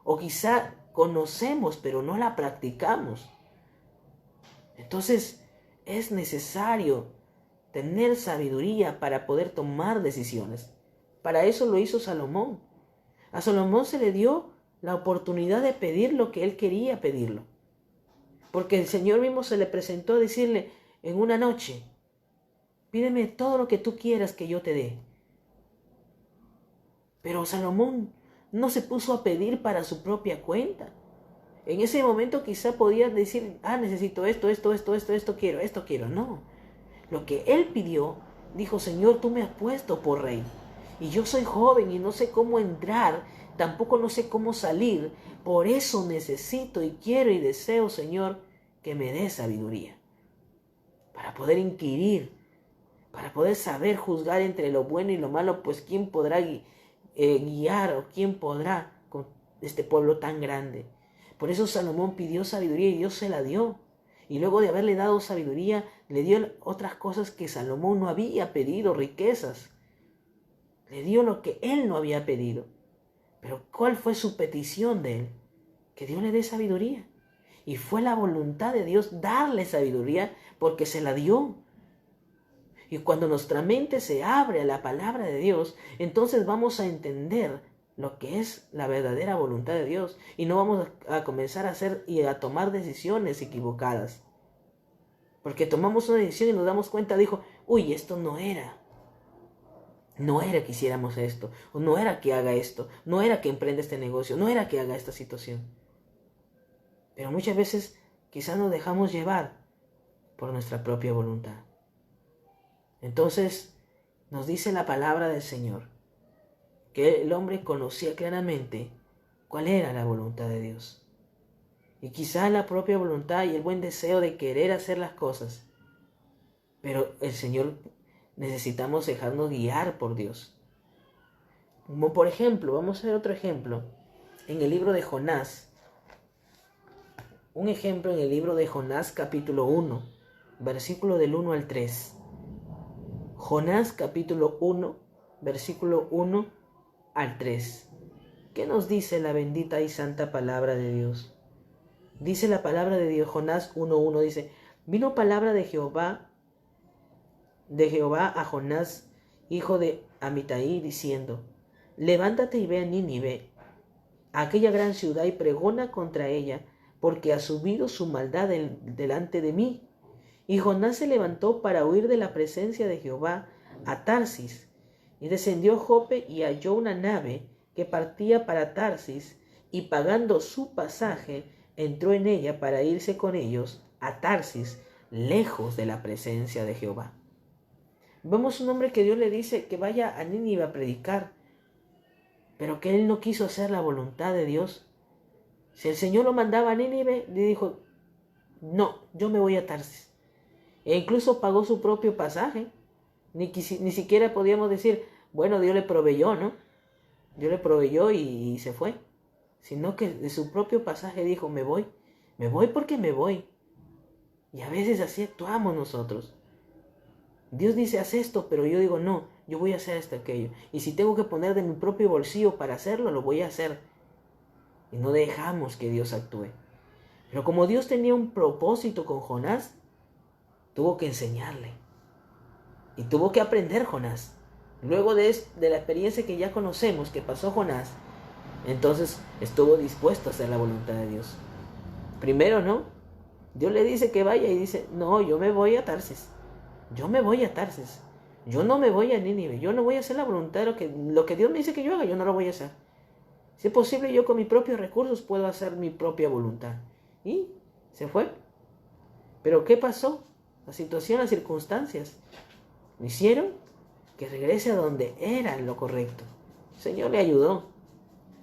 o quizás conocemos pero no la practicamos. Entonces es necesario tener sabiduría para poder tomar decisiones. Para eso lo hizo Salomón. A Salomón se le dio la oportunidad de pedir lo que él quería pedirlo. Porque el Señor mismo se le presentó a decirle en una noche, pídeme todo lo que tú quieras que yo te dé. Pero Salomón no se puso a pedir para su propia cuenta. En ese momento quizá podía decir, necesito esto quiero. No. Lo que él pidió, dijo, Señor, tú me has puesto por rey. Y yo soy joven y no sé cómo entrar, tampoco no sé cómo salir. Por eso necesito y quiero y deseo, Señor, que me dé sabiduría. Para poder inquirir, para poder saber juzgar entre lo bueno y lo malo, pues ¿quién podrá guiar o quién podrá con este pueblo tan grande? Por eso Salomón pidió sabiduría y Dios se la dio. Y luego de haberle dado sabiduría, le dio otras cosas que Salomón no había pedido, riquezas. Le dio lo que él no había pedido. Pero ¿cuál fue su petición de él? Que Dios le dé sabiduría. Y fue la voluntad de Dios darle sabiduría porque se la dio. Y cuando nuestra mente se abre a la palabra de Dios, entonces vamos a entender lo que es la verdadera voluntad de Dios. Y no vamos a comenzar a hacer y a tomar decisiones equivocadas. Porque tomamos una decisión y nos damos cuenta, dijo, uy, esto no era. No era que hiciéramos esto. O no era que haga esto. No era que emprenda este negocio. No era que haga esta situación. Pero muchas veces quizás nos dejamos llevar por nuestra propia voluntad. Entonces nos dice la palabra del Señor que el hombre conocía claramente cuál era la voluntad de Dios. Y quizá la propia voluntad y el buen deseo de querer hacer las cosas. Pero el Señor necesitamos dejarnos guiar por Dios. Como por ejemplo, vamos a ver otro ejemplo. En el libro de Jonás. Un ejemplo en el libro de Jonás capítulo 1, versículo del 1 al 3. Jonás capítulo 1, versículo 1 al 3. ¿Qué nos dice la bendita y santa palabra de Dios? Dice la palabra de Dios, Jonás 1:1 dice, vino palabra de Jehová a Jonás, hijo de a Mitai diciendo: levántate y ve a Nínive, a aquella gran ciudad, y pregona contra ella, porque ha subido su maldad delante de mí. Y Jonás se levantó para huir de la presencia de Jehová a Tarsis, y descendió a Jope y halló una nave que partía para Tarsis, y pagando su pasaje, entró en ella para irse con ellos a Tarsis, lejos de la presencia de Jehová. Vemos un hombre que Dios le dice que vaya a Nínive a predicar, pero que él no quiso hacer la voluntad de Dios. Si el Señor lo mandaba a Nínive, le dijo: no, yo me voy a Tarsis. E incluso pagó su propio pasaje. Ni siquiera podíamos decir, bueno, Dios le proveyó, ¿no? Dios le proveyó y se fue. Sino que de su propio pasaje dijo: me voy porque me voy. Y a veces así actuamos nosotros. Dios dice: haz esto, pero yo digo: no, yo voy a hacer esto, aquello. Y si tengo que poner de mi propio bolsillo para hacerlo, lo voy a hacer. Y no dejamos que Dios actúe. Pero como Dios tenía un propósito con Jonás, tuvo que enseñarle. Y tuvo que aprender Jonás. Luego de la experiencia que ya conocemos que pasó Jonás, entonces estuvo dispuesto a hacer la voluntad de Dios. Primero, ¿no? Dios le dice que vaya y dice: no, yo me voy a Tarsis. Yo me voy a Tarsis. Yo no me voy a Nínive. Yo no voy a hacer la voluntad de lo que Dios me dice que yo haga. Yo no lo voy a hacer. Si es posible, yo con mis propios recursos puedo hacer mi propia voluntad. Y se fue. Pero ¿qué pasó? La situación, las circunstancias me hicieron que regrese a donde era lo correcto. El Señor le ayudó.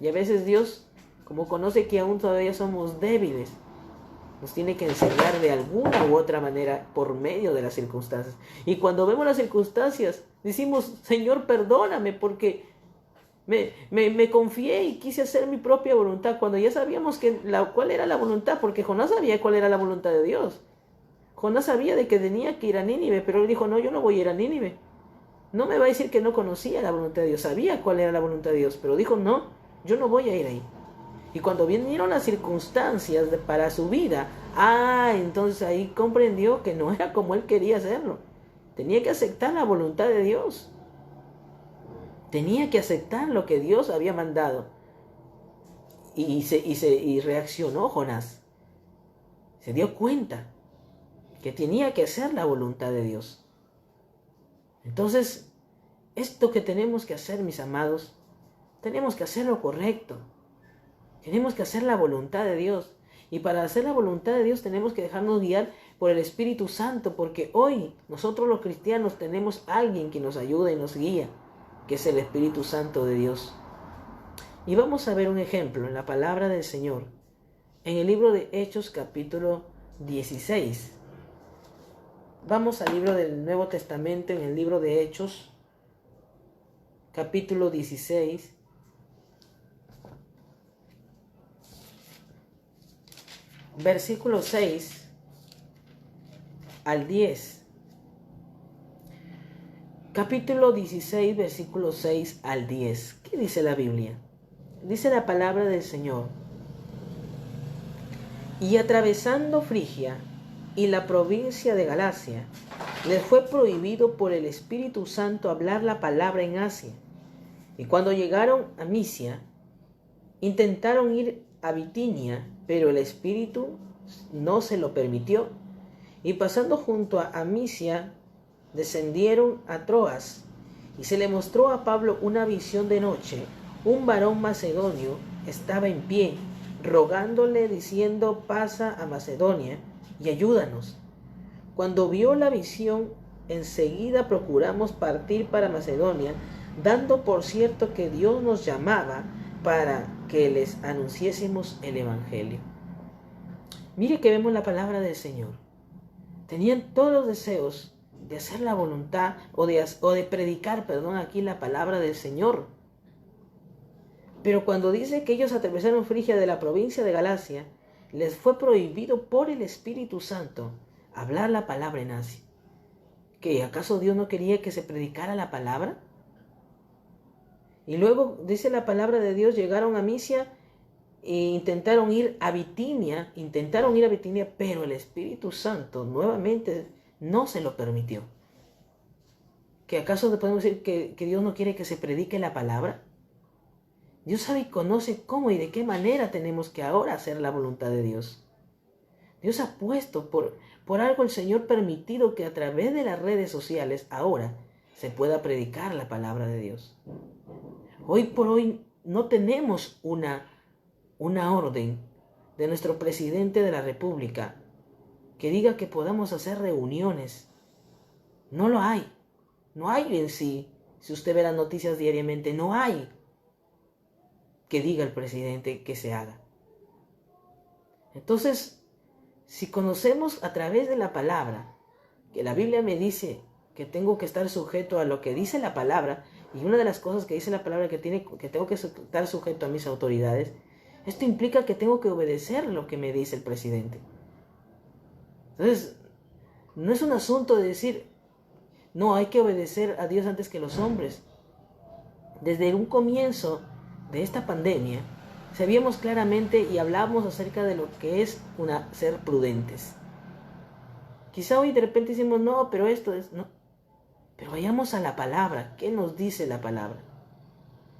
Y a veces Dios, como conoce que aún todavía somos débiles, nos tiene que enseñar de alguna u otra manera por medio de las circunstancias. Y cuando vemos las circunstancias, decimos: Señor, perdóname, porque me confié y quise hacer mi propia voluntad, cuando ya sabíamos cuál era la voluntad, porque Jonás sabía cuál era la voluntad de Dios. Jonás sabía de que tenía que ir a Nínive, pero él dijo: no, yo no voy a ir a Nínive. No me va a decir que no conocía la voluntad de Dios, sabía cuál era la voluntad de Dios, pero dijo: no, yo no voy a ir ahí. Y cuando vinieron las circunstancias para su vida, entonces ahí comprendió que no era como él quería hacerlo. Tenía que aceptar la voluntad de Dios. Tenía que aceptar lo que Dios había mandado. Y reaccionó Jonás. Se dio cuenta que tenía que hacer la voluntad de Dios. Entonces, esto que tenemos que hacer, mis amados, tenemos que hacer lo correcto. Tenemos que hacer la voluntad de Dios. Y para hacer la voluntad de Dios tenemos que dejarnos guiar por el Espíritu Santo, porque hoy nosotros los cristianos tenemos a alguien que nos ayuda y nos guía, que es el Espíritu Santo de Dios. Y vamos a ver un ejemplo en la palabra del Señor, en el libro de Hechos capítulo 16. Vamos al libro del Nuevo Testamento, en el libro de Hechos capítulo 16. Versículo 6 al 10. Capítulo 16, versículo 6 al 10. ¿Qué dice la Biblia? Dice la palabra del Señor: y atravesando Frigia y la provincia de Galacia, les fue prohibido por el Espíritu Santo hablar la palabra en Asia. Y cuando llegaron a Misia, intentaron ir a Bitinia, pero el Espíritu no se lo permitió. Y pasando junto a Misia, descendieron a Troas, y se le mostró a Pablo una visión de noche. Un varón macedonio estaba en pie, rogándole, diciendo: pasa a Macedonia y ayúdanos. Cuando vio la visión, enseguida procuramos partir para Macedonia, dando por cierto que Dios nos llamaba para que les anunciésemos el Evangelio. Mire que vemos la palabra del Señor. Tenían todos los deseos de hacer la voluntad o de predicar, aquí la palabra del Señor. Pero cuando dice que ellos atravesaron Frigia de la provincia de Galacia, les fue prohibido por el Espíritu Santo hablar la palabra en Asia. ¿Qué? ¿Acaso Dios no quería que se predicara la palabra? Y luego dice la palabra de Dios: llegaron a Misia e intentaron ir a Bitinia, pero el Espíritu Santo nuevamente no se lo permitió. ¿Que acaso podemos decir que Dios no quiere que se predique la palabra? Dios sabe y conoce cómo y de qué manera tenemos que ahora hacer la voluntad de Dios. Dios ha puesto, por algo el Señor permitido que a través de las redes sociales ahora se pueda predicar la palabra de Dios. Hoy por hoy no tenemos una orden de nuestro presidente de la República que diga que podamos hacer reuniones. No lo hay. No hay en sí. Si usted ve las noticias diariamente, no hay que diga el presidente que se haga. Entonces, si conocemos a través de la palabra, que la Biblia me dice que tengo que estar sujeto a lo que dice la palabra, y una de las cosas que dice la palabra que tengo que estar sujeto a mis autoridades, esto implica que tengo que obedecer lo que me dice el presidente. Entonces, no es un asunto de decir, no, hay que obedecer a Dios antes que los hombres. Desde un comienzo de esta pandemia, sabíamos claramente y hablamos acerca de lo que es ser prudentes. Quizá hoy de repente decimos, no, pero esto es... no. Pero vayamos a la palabra. ¿Qué nos dice la palabra?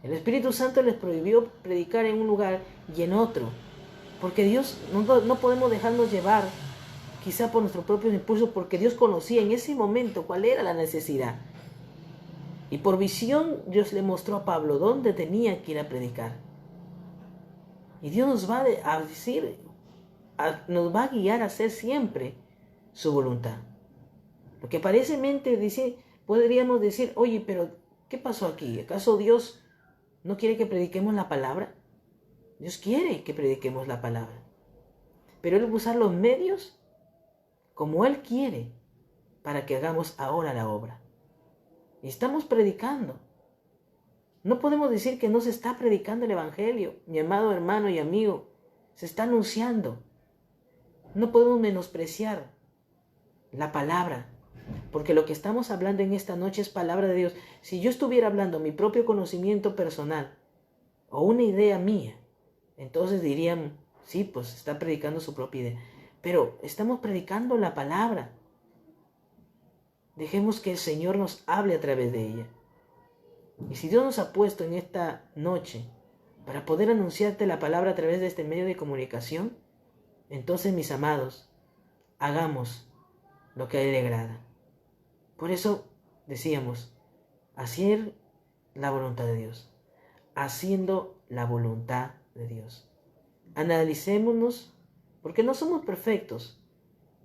El Espíritu Santo les prohibió predicar en un lugar y en otro. Porque Dios, no podemos dejarnos llevar quizá por nuestro propio impulso, porque Dios conocía en ese momento cuál era la necesidad. Y por visión Dios le mostró a Pablo dónde tenía que ir a predicar. Y Dios nos va a decir, nos va a guiar a hacer siempre su voluntad. Lo que aparentemente podríamos decir, oye, pero ¿qué pasó aquí? ¿Acaso Dios no quiere que prediquemos la palabra? Dios quiere que prediquemos la palabra. Pero Él va a usar los medios como Él quiere para que hagamos ahora la obra. Y estamos predicando. No podemos decir que no se está predicando el Evangelio, mi amado hermano y amigo. Se está anunciando. No podemos menospreciar la palabra, porque lo que estamos hablando en esta noche es palabra de Dios. Si yo estuviera hablando mi propio conocimiento personal o una idea mía, entonces dirían, sí, pues está predicando su propia idea. Pero estamos predicando la palabra. Dejemos que el Señor nos hable a través de ella. Y si Dios nos ha puesto en esta noche para poder anunciarte la palabra a través de este medio de comunicación, entonces, mis amados, hagamos lo que a Él le agrada. Por eso decíamos, hacer la voluntad de Dios, haciendo la voluntad de Dios. Analicémonos, porque no somos perfectos.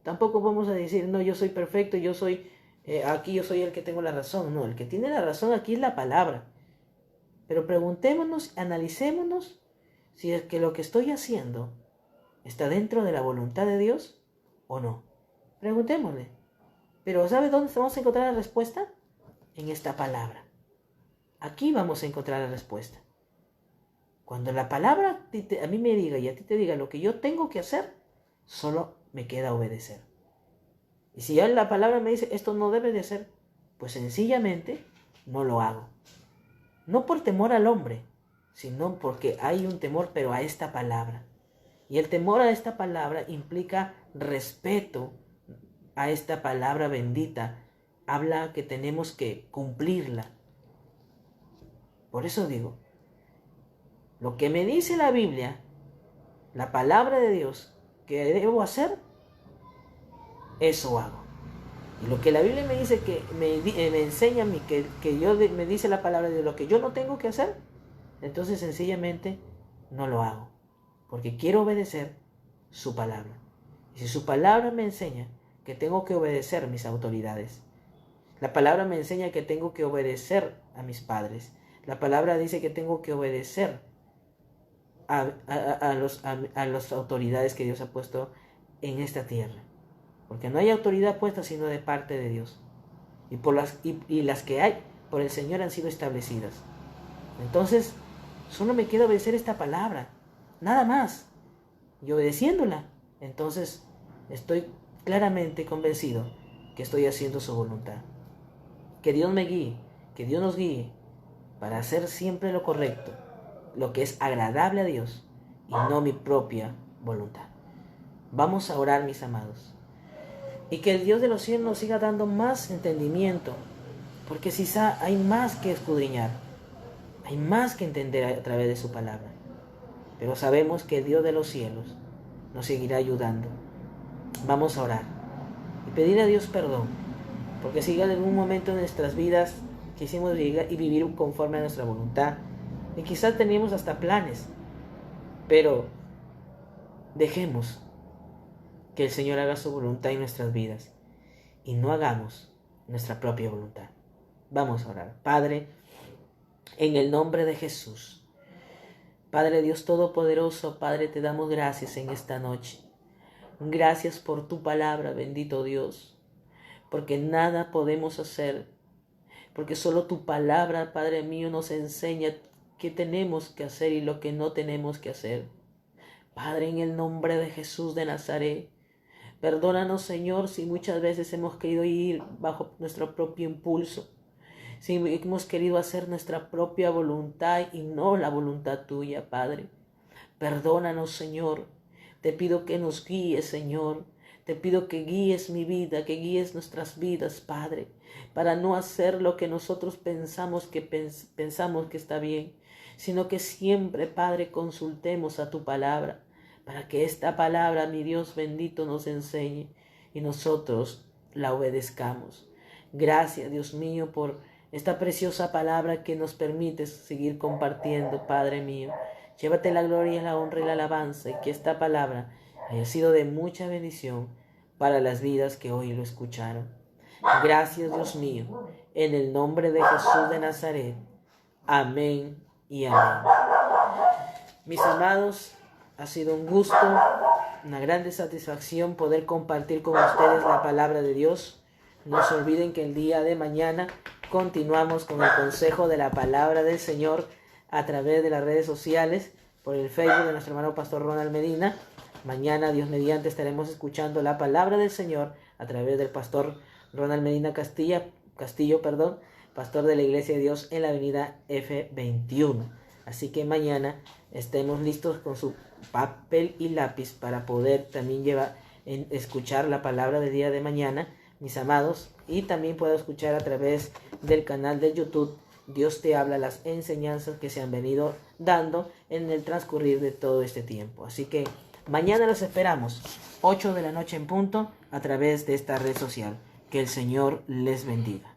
Tampoco vamos a decir, no, yo soy perfecto, yo soy el que tengo la razón. No, el que tiene la razón aquí es la palabra. Pero preguntémonos, analicémonos si es que lo que estoy haciendo está dentro de la voluntad de Dios o no. Preguntémosle. Pero ¿sabe dónde vamos a encontrar la respuesta? En esta palabra. Aquí vamos a encontrar la respuesta. Cuando la palabra a mí me diga y a ti te diga lo que yo tengo que hacer, solo me queda obedecer. Y si ya la palabra me dice, esto no debe de hacer, pues sencillamente no lo hago. No por temor al hombre, sino porque hay un temor, pero a esta palabra. Y el temor a esta palabra implica respeto a esta palabra bendita. Habla que tenemos que cumplirla. Por eso digo, lo que me dice la Biblia, la palabra de Dios, que debo hacer, eso hago. Y lo que la Biblia me dice, que me enseña a mí, me dice la palabra de lo que yo no tengo que hacer, entonces sencillamente no lo hago. Porque quiero obedecer su palabra. Y si su palabra me enseña que tengo que obedecer a mis autoridades, la palabra me enseña que tengo que obedecer a mis padres, la palabra dice que tengo que obedecer a las autoridades que Dios ha puesto en esta tierra. Porque no hay autoridad puesta sino de parte de Dios. Y las que hay por el Señor han sido establecidas. Entonces, solo me queda obedecer esta palabra. Nada más. Y obedeciéndola, entonces estoy claramente convencido que estoy haciendo su voluntad. Que Dios me guíe, que Dios nos guíe para hacer siempre lo correcto, lo que es agradable a Dios y no mi propia voluntad. Vamos a orar, mis amados. Y que el Dios de los cielos nos siga dando más entendimiento porque quizá hay más que escudriñar, hay más que entender a través de su palabra. Pero sabemos que el Dios de los cielos nos seguirá ayudando. Vamos a orar y pedir a Dios perdón, porque si en algún momento de nuestras vidas quisimos vivir conforme a nuestra voluntad, y quizás teníamos hasta planes, pero dejemos que el Señor haga su voluntad en nuestras vidas y no hagamos nuestra propia voluntad. Vamos a orar. Padre, en el nombre de Jesús, Padre Dios Todopoderoso, Padre, te damos gracias en esta noche. Gracias por tu palabra, bendito Dios, porque nada podemos hacer, porque solo tu palabra, Padre mío, nos enseña qué tenemos que hacer y lo que no tenemos que hacer. Padre, en el nombre de Jesús de Nazaret, perdónanos, Señor, si muchas veces hemos querido ir bajo nuestro propio impulso, si hemos querido hacer nuestra propia voluntad y no la voluntad tuya, Padre. Perdónanos, Señor. Te pido que nos guíes, Señor. Te pido que guíes mi vida, que guíes nuestras vidas, Padre, para no hacer lo que nosotros pensamos que está bien, sino que siempre, Padre, consultemos a tu palabra, para que esta palabra, mi Dios bendito, nos enseñe y nosotros la obedezcamos. Gracias, Dios mío, por esta preciosa palabra que nos permite seguir compartiendo, Padre mío. Llévate la gloria, la honra y la alabanza, y que esta palabra haya sido de mucha bendición para las vidas que hoy lo escucharon. Gracias, Dios mío, en el nombre de Jesús de Nazaret. Amén y amén. Mis amados, ha sido un gusto, una grande satisfacción poder compartir con ustedes la palabra de Dios. No se olviden que el día de mañana continuamos con el consejo de la palabra del Señor a través de las redes sociales, por el Facebook de nuestro hermano Pastor Ronald Medina. Mañana, Dios mediante, estaremos escuchando la palabra del Señor a través del Pastor Ronald Medina Castillo, pastor de la Iglesia de Dios en la avenida F21. Así que mañana estemos listos con su papel y lápiz para poder también escuchar la palabra del día de mañana, mis amados, y también puedo escuchar a través del canal de YouTube Dios te habla, las enseñanzas que se han venido dando en el transcurrir de todo este tiempo. Así que mañana los esperamos, 8 de la noche en punto, a través de esta red social. Que el Señor les bendiga.